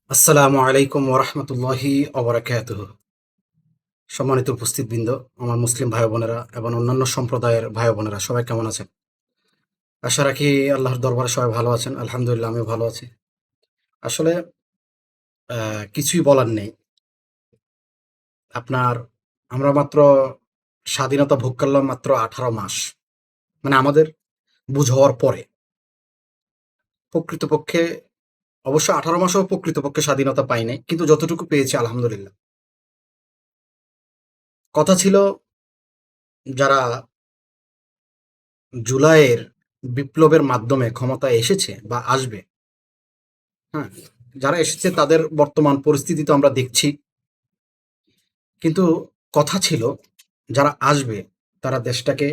আসসালামু আলাইকুম ওরহমতুল্লাহি অবরাকাতুহ। সম্মানিত উপস্থিতবৃন্দ, আমার মুসলিম ভাই বোনেরা এবং অন্যান্য সম্প্রদায়ের ভাই বোনেরা সবাই কেমন আছেন? আশা রাখি আল্লাহর দরবারে সবাই ভালো আছেন। আলহামদুলিল্লাহ, আমিও ভালো আছি। আসলে কিছুই বলার নেই। আপনার আমরা মাত্র স্বাধীনতা ভোগ করলাম মাত্র 18 মাস, মানে আমাদের বুঝ হওয়ার পরে। প্রকৃতপক্ষে অবশ্য 18 মাসও প্রকৃতপক্ষে স্বাধীনতা পাই নাই, কিন্তু যতটুকু পেয়েছি আলহামদুলিল্লাহ। কথা ছিল, যারা জুলাইয়ের বিপ্লবের মাধ্যমে ক্ষমতায় এসেছে বা আসবে, হ্যাঁ, যারা এসেছে তাদের বর্তমান পরিস্থিতি তো আমরা দেখছি। কিন্তু কথা ছিল, যারা আসবে তারা দেশটাকে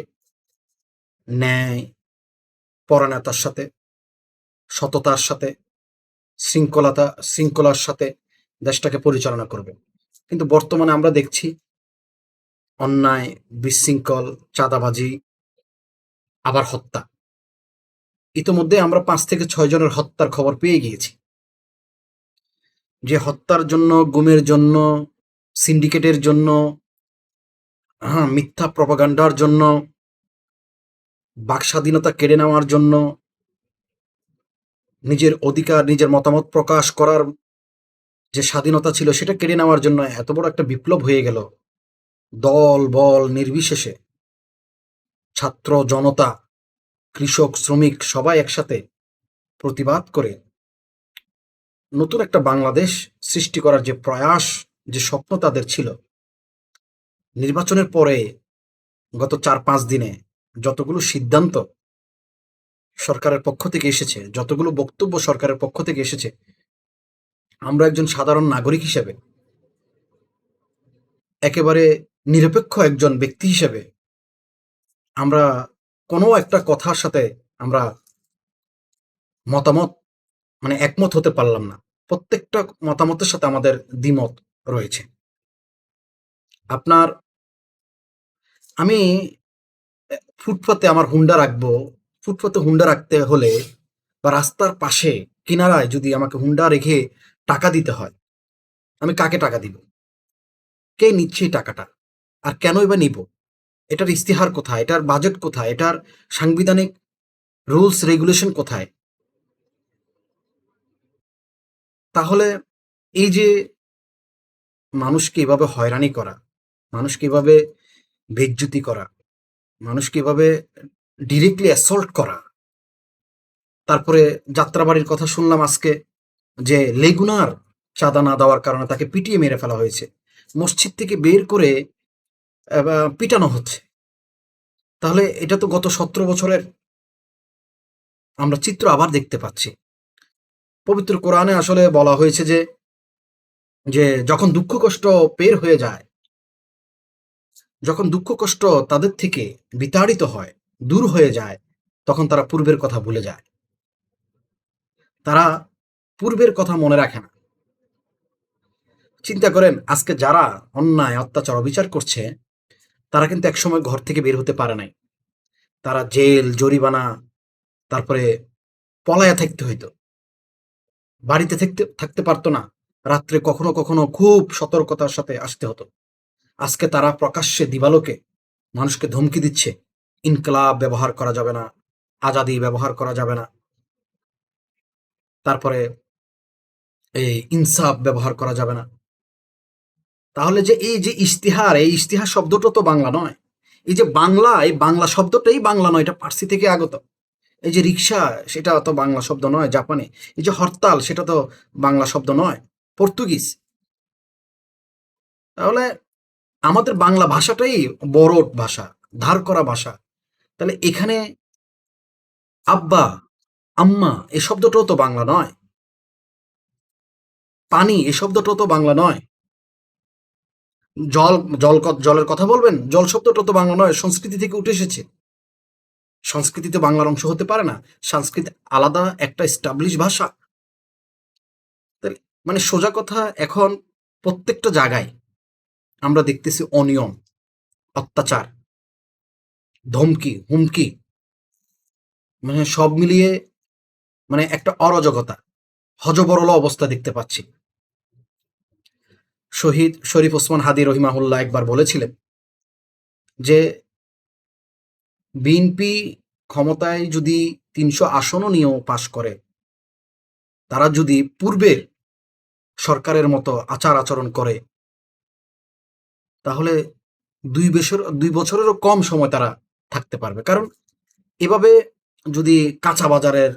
ন্যায় পরায়ণতার সাথে, সততার সাথে, শৃঙ্খলার সাথে দেশটাকে পরিচালনা করবে। কিন্তু বর্তমানে আমরা দেখছি অন্যায়, বিশৃঙ্খল, চাঁদাবাজি, আবার হত্যা। ইতোমধ্যে আমরা 5 থেকে 6 জনের হত্যার খবর পেয়ে গিয়েছি। যে হত্যার জন্য, গুমের জন্য, সিন্ডিকেটের জন্য, হ্যাঁ, মিথ্যা প্রপাগান্ডার জন্য, বাক স্বাধীনতা কেড়ে নেওয়ার জন্য, নিজের অধিকার, নিজের মতামত প্রকাশ করার যে স্বাধীনতা ছিল সেটা কেড়ে নেওয়ার জন্য এত বড় একটা বিপ্লব হয়ে গেল। দল বল নির্বিশেষে ছাত্র জনতা, কৃষক শ্রমিক সবাই একসাথে প্রতিবাদ করে নতুন একটা বাংলাদেশ সৃষ্টি করার যে প্রয়াস, যে স্বপ্ন তাদের ছিল, নির্বাচনের পরে গত 4-5 দিনে যতগুলো সিদ্ধান্ত সরকারের পক্ষ থেকে এসেছে, যতগুলো বক্তব্য সরকারের পক্ষ থেকে এসেছে, আমরা একজন সাধারণ নাগরিক হিসেবে, একেবারে নিরপেক্ষ একজন ব্যক্তি হিসেবে, আমরা কোনো একটা কথার সাথে আমরা মতামত, মানে একমত হতে পারলাম না। প্রত্যেকটা মতামতের সাথে আমাদের দ্বিমত রয়েছে। আপনার আমি ফুটপাতে আমার হুন্ডা রাখবো, ফুটপাতে হুন্ডা রাখতে হলে বা রাস্তার পাশে কিনারায় যদি আমাকে হুন্ডা রেখে টাকা দিতে হয়, আমি কাকে টাকা দিব? কে নিচ্ছে এই টাকাটা? আর কেনই বা নিব? এটার ইস্তিহার কোথায়? এটার বাজেট কোথায়? এটার সাংবিধানিক রুলস রেগুলেশন কোথায়? তাহলে এই যে মানুষকে এভাবে হয়রানি করা, মানুষকে এভাবে বেইজ্জতি করা, মানুষকে এভাবে ডিরেক্টলি অ্যাসল্ট করা, তারপরে যাত্রাবাড়ির কথা শুনলাম আজকে যে লেগুনার চাঁদা না দেওয়ার কারণে তাকে পিটিয়ে মেরে ফেলা হয়েছে। মসজিদ থেকে বের করে পিটানো হচ্ছে। তাহলে এটা তো গত 17 বছরের আমরা চিত্র আবার দেখতে পাচ্ছি। পবিত্র কোরআনে আসলে বলা হয়েছে যে যে যখন দুঃখ কষ্ট বের হয়ে যায়, যখন দুঃখ কষ্ট তাদের থেকে বিতাড়িত হয়, দূর হয়ে যায়, তখন তারা পূর্বের কথা ভুলে যায়। তারা পূর্বের কথা মনে রাখে না। চিন্তা করেন, আজকে যারা অন্যায়, অত্যাচার, অবিচার করছে, তারা কিন্তু একসময় ঘর থেকে বের হতে পারে নাই। তারা জেল, জরিমানা, তারপরে পলায়া থাকতে হইতো। বাড়িতে থাকতে থাকতে পারতো না। রাত্রে কখনো কখনো খুব সতর্কতার সাথে আসতে হতো। আজকে তারা প্রকাশ্যে দিবালোকে মানুষকে ধমকি দিচ্ছে, ইনকলাব ব্যবহার করা যাবে না, আজাদি ব্যবহার করা যাবে না, তারপরে এই ইনসাফ ব্যবহার করা যাবে না। তাহলে যে এই যে ইশতিহার, এই ইশতিহার শব্দটা তো বাংলা নয়। এই যে বাংলা, এই বাংলা শব্দটাই বাংলা নয়, এটা পার্সি থেকে আগত। এই যে রিক্সা, সেটা তো বাংলা শব্দ নয়, জাপানে। এই যে হরতাল, সেটা তো বাংলা শব্দ নয়, পর্তুগিজ। তাহলে আমাদের বাংলা ভাষাটাই বড় ভাষা, ধার করা ভাষা। তাহলে এখানে আব্বা, আম্মা এই শব্দটাও তো বাংলা নয়। পানি এই শব্দটাও তো বাংলা নয়। জল, জলের কথা বলবেন, জল শব্দটা তো বাংলা নয়, সংস্কৃতি থেকে উঠে এসেছে। সংস্কৃতিতে বাংলার অংশ হতে পারে না। সংস্কৃত আলাদা একটা এস্টাবলিশ ভাষা। তাহলে মানে সোজা কথা, এখন প্রত্যেকটা জায়গায় আমরা দেখতেছি অনিয়ম, অত্যাচার, ধমকি, হুমকি, মানে সব মিলিয়ে মানে একটা অরাজকতা, হযবরল অবস্থা দেখতে পাচ্ছি। শহীদ শরীফ ওসমান হাদি রহিমাহুল্লাহ একবার বলেছিলেন যে বিএনপি ক্ষমতায় যদি ৩০০ আসনও নিয়েও পাশ করে, তারা যদি পূর্বের সরকারের মতো আচার আচরণ করে, তাহলে ২ বছরেরও কম সময় তারা থাকতে পারবে। কারণ এভাবে যদি কাঁচা বাজারের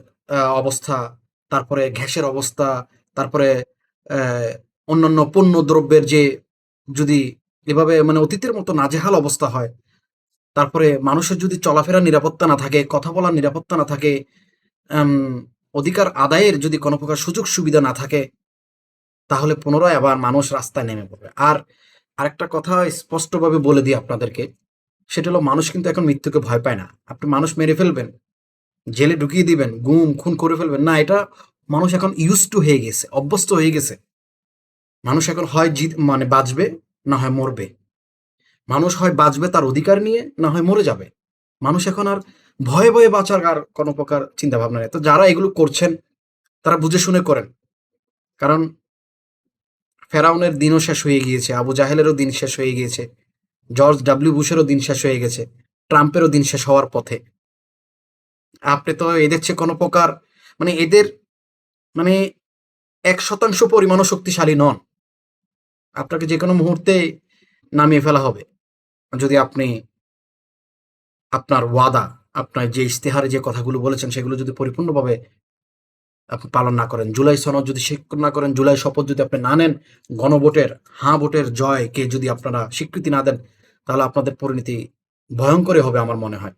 অবস্থা, তারপরে গ্যাসের অবস্থা, তারপরে অন্যান্য পণ্য দ্রব্যের যে যদি এভাবে মানে অতীতের মতো নাজেহাল অবস্থা হয়, তারপরে মানুষের যদি চলাফেরার নিরাপত্তা না থাকে, কথা বলার নিরাপত্তা না থাকে, আম অধিকার আদায়ের যদি কোনো প্রকার সুযোগ সুবিধা না থাকে, তাহলে পুনরায় আবার মানুষ রাস্তায় নেমে পড়বে। আর আরেকটা কথা স্পষ্টভাবে বলে দিই আপনাদেরকে, সেটা হলো মানুষ কিন্তু এখন মৃত্যুকে ভয় পায় না। আপনি মানুষ মেরে ফেলবেন, জেলে ঢুকিয়ে দিবেন, গুম, খুন করে ফেলবেন। না, এটা মানুষ এখন used to হয়ে গেছে, অভ্যস্ত হয়ে গেছে। মানুষ এখন হয় মানে বাঁচবে, না হয় মরবে। মানুষ হয় বাঁচবে তার অধিকার নিয়ে, না হয় মরে যাবে। মানুষ এখন আর ভয়ে, ভয়ে বাঁচার আর কোনো প্রকার চিন্তাভাবনা নেই। তো যারা এগুলো করছেন, তারা বুঝে শুনে করেন। কারণ ফেরাউনের দিনও শেষ হয়ে গিয়েছে, আবু জাহেলেরও দিন শেষ হয়ে গিয়েছে, জর্জ বুশেরও দিন শেষ হয়ে গেছে, ট্রাম্পেরও দিন শেষ হওয়ার পথে। আপনি তো এদের চেয়ে কোনো প্রকার মানে এদের মানে ১% পরিমাণও শক্তিশালী নন। আপনাকে যেকোনো মুহূর্তে নামিয়ে ফেলা হবে। যদি আপনি আপনার ওয়াদা, আপনার যে ইশতেহারে যে কথাগুলো বলেছেন সেগুলো যদি পরিপূর্ণভাবে আপনি পালন না করেন, জুলাই সনদ যদি স্বীকার না করেন, জুলাই শপথ যদি আপনি না নেন, গণভোটের হাঁ ভোটের জয়কে যদি আপনারা স্বীকৃতি না দেন, তাহলে আপনাদের পরিণতি ভয়ঙ্করই হবে আমার মনে হয়।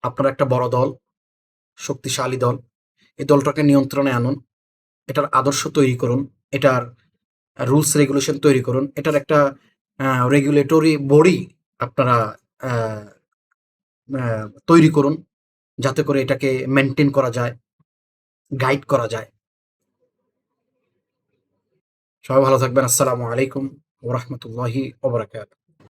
আপনারা একটা বড় দল, শক্তিশালী দল। এই দলটাকে নিয়ন্ত্রণে আনুন। এটার আদর্শ তৈরি করুন। এটার রুলস রেগুলেশন তৈরি করুন। এটার একটা রেগুলেটরি বডি আপনারা আ আ তৈরি করুন। যাতে করে এটাকে মেইনটেইন করা যায়, গাইড করা যায়। সবাই ভালো থাকবেন। আসসালামু আলাইকুম ওয়া রাহমাতুল্লাহি ওয়া বারাকাতুহু।